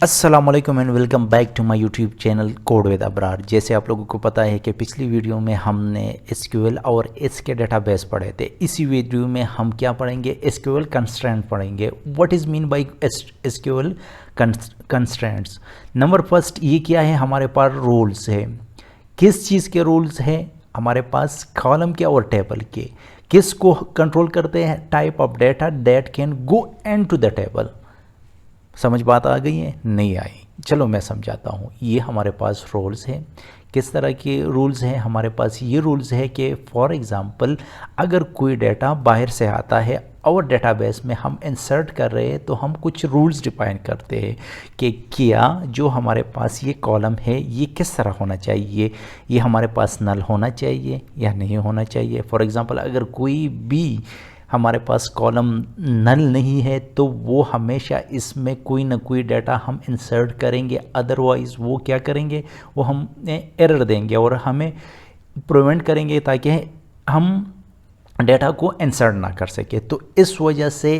अस्सलामुअलैकुम and welcome back to my YouTube channel code with Abrar. जैसे आप लोगों को पता है कि पिछली वीडियो में हमने एसक्यूएल और इसके डेटाबेस पढ़े थे। इसी वीडियो में हम क्या पढ़ेंगे, एसक्यूएल कंस्ट्रेंट पढ़ेंगे। What is mean by SQL constraints. Number first, ये क्या है, हमारे पास रूल्स है। किस चीज़ के रूल्स हैं हमारे पास? कॉलम के और टेबल के। किसको कंट्रोल करते हैं? Type of data that can go into the table. समझ बात आ गई है? नहीं आई? चलो मैं समझाता हूँ। ये हमारे पास रूल्स हैं। किस तरह के रूल्स हैं हमारे पास? ये रूल्स है कि फॉर एग्ज़ाम्पल अगर कोई डाटा बाहर से आता है और डेटाबेस में हम इंसर्ट कर रहे हैं तो हम कुछ रूल्स डिफाइन करते हैं कि क्या जो हमारे पास ये कॉलम है ये किस तरह होना चाहिए। ये हमारे पास नल होना चाहिए या नहीं होना चाहिए। फॉर एग्ज़ाम्पल अगर कोई भी हमारे पास कॉलम नल नहीं है तो वो हमेशा इसमें कोई ना कोई डाटा हम इंसर्ट करेंगे, अदरवाइज़ वो क्या करेंगे, वो हमें एरर देंगे और हमें प्रिवेंट करेंगे ताकि हम डाटा को इंसर्ट ना कर सके। तो इस वजह से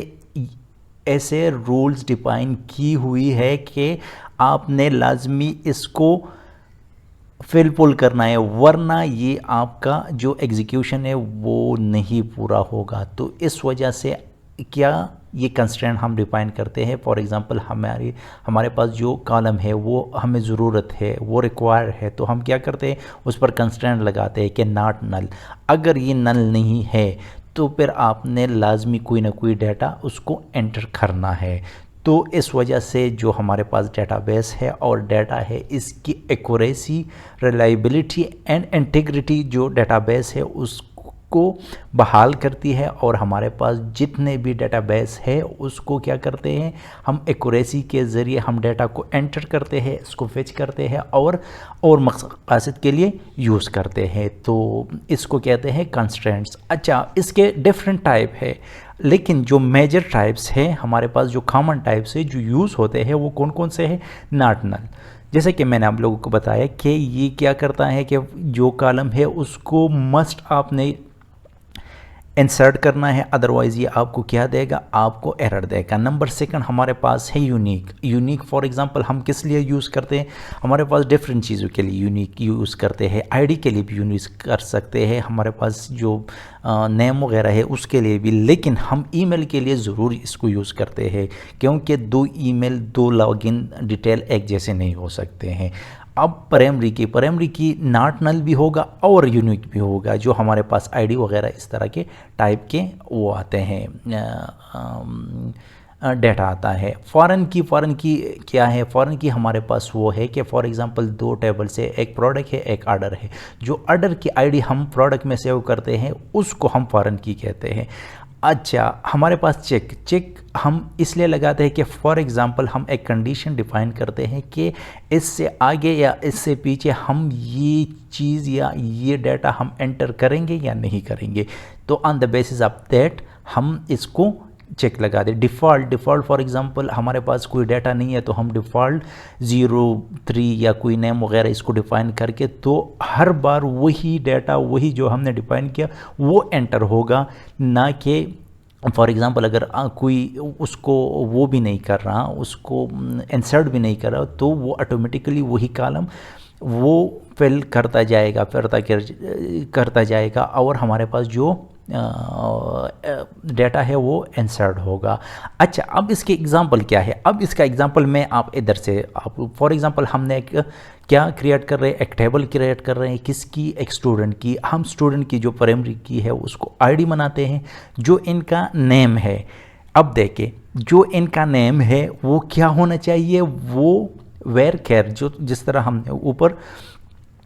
ऐसे रूल्स डिफाइन की हुई है कि आपने लाजमी इसको फिल करना है, वरना ये आपका जो एग्जीक्यूशन है वो नहीं पूरा होगा। तो इस वजह से क्या ये कंस्ट्रेंट हम डिफाइन करते हैं। फॉर एग्जांपल हमारे पास जो कॉलम है वो हमें ज़रूरत है, वो रिक्वायर है, तो हम क्या करते हैं, उस पर कंस्ट्रेंट लगाते हैं कि नॉट नल। अगर ये नल नहीं है तो फिर आपने लाजमी कोई ना कोई डाटा उसको एंटर करना है। तो इस वजह से जो हमारे पास डेटाबेस है और डाटा है, इसकी एक्यूरेसी, रिलायबिलिटी एंड इंटीग्रिटी जो डेटाबेस है उसको बहाल करती है। और हमारे पास जितने भी डेटाबेस है उसको क्या करते हैं, हम एक्यूरेसी के ज़रिए हम डाटा को एंटर करते हैं, इसको फेच करते हैं और मकसद के लिए यूज़ करते हैं। तो इसको कहते हैं कंस्ट्रेंट्स। अच्छा, इसके डिफरेंट टाइप है, लेकिन जो मेजर टाइप्स हैं हमारे पास, जो कॉमन टाइप्स है जो यूज़ होते हैं वो कौन कौन से हैं? Not null. जैसे कि मैंने आप लोगों को बताया कि ये क्या करता है कि जो कॉलम है उसको मस्ट आपने इंसर्ट करना है, अदरवाइज़ ये आपको क्या देगा, आपको एरर देगा। नंबर सेकंड हमारे पास है यूनिक। फॉर एग्जांपल हम किस लिए यूज़ करते हैं, हमारे पास डिफरेंट चीज़ों के लिए यूनिक यूज़ करते हैं। आईडी के लिए भी यूज़ कर सकते हैं, हमारे पास जो नेम वगैरह है उसके लिए भी, लेकिन हम ईमेल के लिए ज़रूर इसको यूज़ करते हैं क्योंकि दो ईमेल, दो लॉगिन डिटेल एक जैसे नहीं हो सकते हैं। अब प्राइमरी की नॉट नल भी होगा और यूनिक भी होगा। जो हमारे पास आईडी वगैरह इस तरह के टाइप के वो आते हैं, डेटा आता है। फ़ॉरेन की क्या है? फ़ॉरेन की हमारे पास वो है कि फॉर एग्जांपल दो टेबल से, एक प्रोडक्ट है एक ऑर्डर है। जो ऑर्डर की आईडी हम प्रोडक्ट में सेव करते हैं उसको हम फ़ॉरेन की कहते हैं। अच्छा, हमारे पास चेक हम इसलिए लगाते हैं कि फॉर एग्ज़ाम्पल हम एक कंडीशन डिफाइन करते हैं कि इससे आगे या इससे पीछे हम ये चीज़ या ये डाटा हम एंटर करेंगे या नहीं करेंगे। तो on the basis of that हम इसको चेक लगा दें। डिफ़ॉल्ट फॉर एग्जांपल हमारे पास कोई डाटा नहीं है तो हम डिफ़ॉल्ट 0, 3 या कोई नेम वगैरह इसको डिफ़ाइन करके तो हर बार वही डाटा, वही जो हमने डिफ़ाइन किया वो एंटर होगा, ना कि फॉर एग्ज़ाम्पल अगर कोई उसको वो भी नहीं कर रहा, उसको इंसर्ट भी नहीं कर रहा, तो वो ऑटोमेटिकली वही कॉलम वो फिल करता जाएगा और हमारे पास जो डाटा है वो इंसर्ट होगा। अच्छा, अब इसके एग्जांपल क्या है? अब इसका एग्जांपल मैं आप इधर से आप फॉर एग्जांपल हमने एक क्या क्रिएट कर रहे हैं, एक टेबल क्रिएट कर रहे हैं। किसकी? एक स्टूडेंट की। हम स्टूडेंट की जो प्राइमरी की है उसको आईडी बनाते हैं, जो इनका नेम है। अब देखें, जो इनका नेम है वो क्या होना चाहिए, वो वेयर केयर, जो जिस तरह हमने ऊपर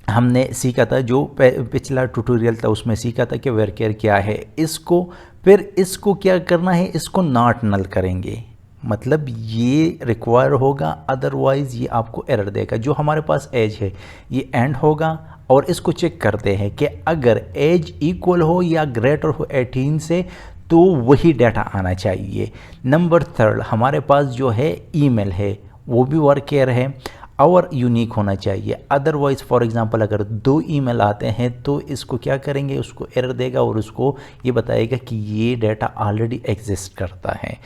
हमने सीखा था, जो पिछला ट्यूटोरियल था उसमें सीखा था कि वेयर केयर क्या है। इसको क्या करना है, इसको नॉट नल करेंगे, मतलब ये रिक्वायर होगा, अदरवाइज़ ये आपको एरर देगा। जो हमारे पास एज है ये एंड होगा और इसको चेक करते हैं कि अगर एज इक्वल हो या ग्रेटर हो 18 से तो वही डाटा आना चाहिए। नंबर थर्ड हमारे पास जो है ईमेल है, वो भी वर्क केयर है और यूनिक होना चाहिए। अदरवाइज़ फॉर एग्जांपल अगर 2 ईमेल आते हैं तो इसको क्या करेंगे, उसको एरर देगा और उसको ये बताएगा कि ये डाटा ऑलरेडी एग्जिस्ट करता है।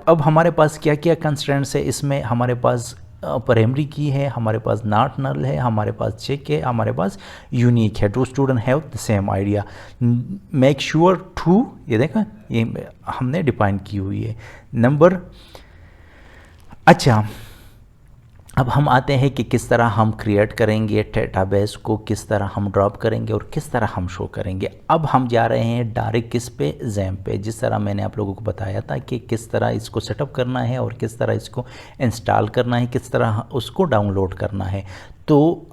अब हमारे पास क्या क्या कंस्ट्रेंट्स है इसमें? हमारे पास प्राइमरी की है, हमारे पास नॉट नल है, हमारे पास चेक है, हमारे पास यूनिक है। Two student have the same idea, make sure true, ये देखा ये हमने डिफाइन की हुई है। नंबर, अच्छा अब हम आते हैं कि किस तरह हम क्रिएट करेंगे डेटाबेस को, किस तरह हम ड्रॉप करेंगे और किस तरह हम शो करेंगे। अब हम जा रहे हैं डायरेक्ट किस पे, XAMPP पे। जिस तरह मैंने आप लोगों को बताया था कि किस तरह इसको सेटअप करना है और किस तरह इसको इंस्टॉल करना है, किस तरह उसको डाउनलोड करना है। तो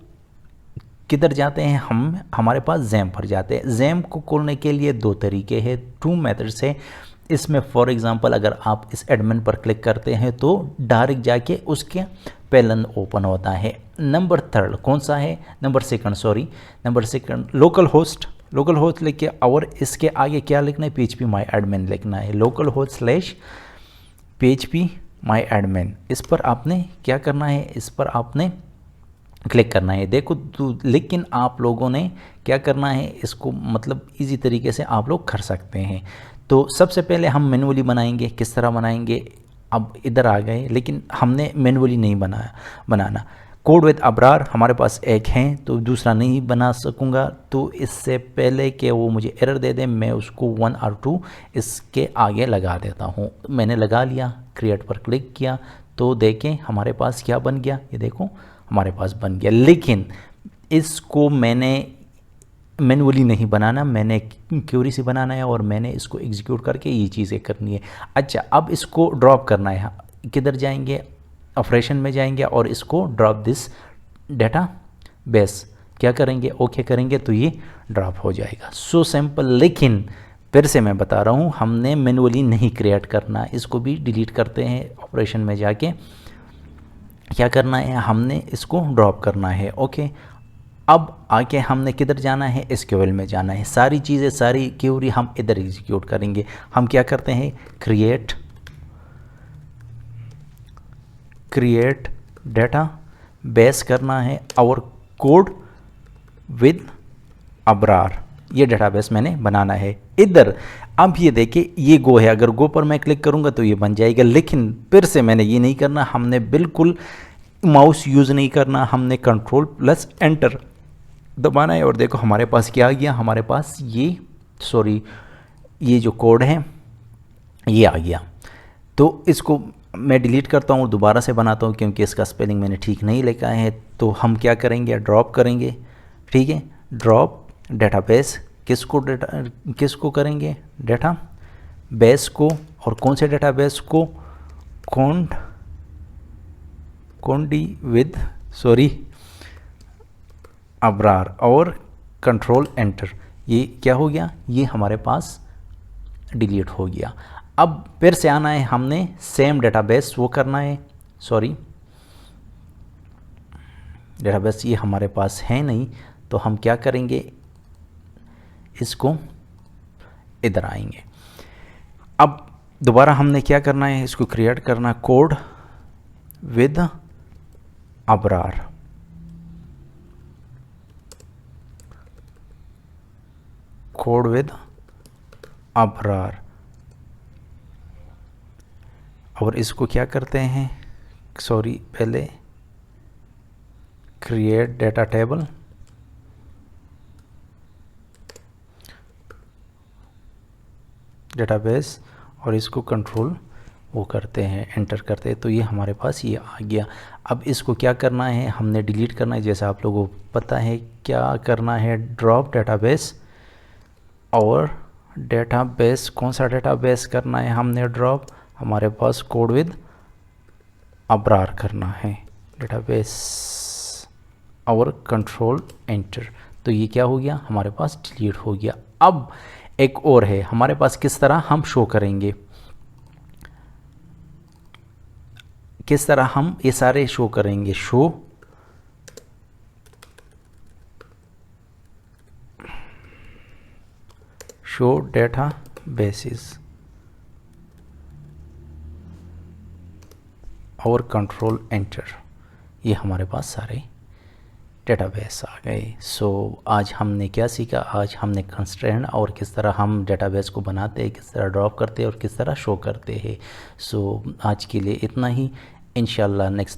किधर जाते हैं हम, हमारे पास XAMPP पर जाते हैं। XAMPP को खोलने के लिए दो तरीके हैं, 2 मेथड्स है इसमें। फॉर एग्जांपल अगर आप इस एडमिन पर क्लिक करते हैं तो डायरेक्ट जाके उसके पैनल ओपन होता है। नंबर 3 कौन सा है, नंबर सेकंड लोकल होस्ट लिख के और इसके आगे क्या लिखना है, PHP माई एडमिन लिखना है, लोकल होस्ट / PHP माई एडमिन। इस पर आपने क्या करना है, इस पर आपने क्लिक करना है। देखो लेकिन आप लोगों ने क्या करना है, इसको मतलब इजी तरीके से आप लोग कर सकते हैं। तो सबसे पहले हम मैनुअली बनाएंगे। किस तरह बनाएंगे, अब इधर आ गए, लेकिन हमने मैनुअली नहीं बनाना। कोड विद अबरार हमारे पास एक है तो दूसरा नहीं बना सकूंगा, तो इससे पहले कि वो मुझे एरर दे दे मैं उसको 1 और 2 इसके आगे लगा देता हूँ। मैंने लगा लिया, क्रिएट पर क्लिक किया तो देखें हमारे पास क्या बन गया, ये देखो हमारे पास बन गया। लेकिन इसको मैंने मैनुअली नहीं बनाना, मैंने क्यूरी से बनाना है और मैंने इसको एग्जीक्यूट करके ये चीज़ें करनी है। अच्छा अब इसको ड्रॉप करना है, किधर जाएंगे, ऑपरेशन में जाएंगे और इसको ड्रॉप दिस डेटा बेस क्या करेंगे, ओके करेंगे तो ये ड्रॉप हो जाएगा। So simple. लेकिन फिर से मैं बता रहा हूँ हमने मैनुअली नहीं क्रिएट करना, इसको भी डिलीट करते हैं। ऑपरेशन में जाके क्या करना है, हमने इसको ड्रॉप करना है। ओके अब आके हमने किधर जाना है, SQL में जाना है। सारी चीज़ें, सारी क्यूरी हम इधर एग्जीक्यूट करेंगे। हम क्या करते हैं, क्रिएट डेटा बेस करना है और कोड विद अबरार, ये डेटाबेस मैंने बनाना है इधर। अब ये देखिए ये गो है, अगर गो पर मैं क्लिक करूंगा तो ये बन जाएगा। लेकिन फिर से मैंने ये नहीं करना, हमने बिल्कुल माउस यूज़ नहीं करना, हमने Ctrl+Enter दबाना है और देखो हमारे पास क्या आ गया, हमारे पास ये जो कोड है ये आ गया। तो इसको मैं डिलीट करता हूँ और दोबारा से बनाता हूँ क्योंकि इसका स्पेलिंग मैंने ठीक नहीं लिखा है। तो हम क्या करेंगे, ड्रॉप करेंगे, ठीक है, ड्रॉप डेटाबेस। किसको करेंगे, डेटा बेस को। और कौन से डेटाबेस को, कोंडी विद अबरार और Ctrl+Enter। ये क्या हो गया, ये हमारे पास डिलीट हो गया। अब फिर से आना है, हमने सेम डेटाबेस वो करना है, डेटाबेस ये हमारे पास है नहीं, तो हम क्या करेंगे, इसको इधर आएंगे। अब दोबारा हमने क्या करना है, इसको क्रिएट करना, code with Abrar. Code with Abrar और इसको क्या करते हैं, पहले क्रिएट डेटा टेबल, डेटाबेस और इसको कंट्रोल वो करते हैं, एंटर करते हैं, तो ये हमारे पास ये आ गया। अब इसको क्या करना है, हमने डिलीट करना है। जैसा आप लोगों को पता है क्या करना है, ड्रॉप डेटाबेस और डेटाबेस, कौन सा डेटाबेस करना है हमने ड्रॉप, हमारे पास कोड विद अबरार करना है, डेटाबेस और Ctrl+Enter। तो ये क्या हो गया, हमारे पास डिलीट हो गया। अब एक और है हमारे पास, किस तरह हम शो करेंगे, किस तरह हम ये सारे शो करेंगे, शो डेटा बेसिस और Ctrl+Enter। ये हमारे पास सारे डेटाबेस आ गए। सो आज हमने क्या सीखा, आज हमने कंस्ट्रेंट और किस तरह हम डेटाबेस को बनाते हैं, किस तरह ड्रॉप करते हैं और किस तरह शो करते हैं। सो आज के लिए इतना ही, इंशाल्लाह नेक्स्ट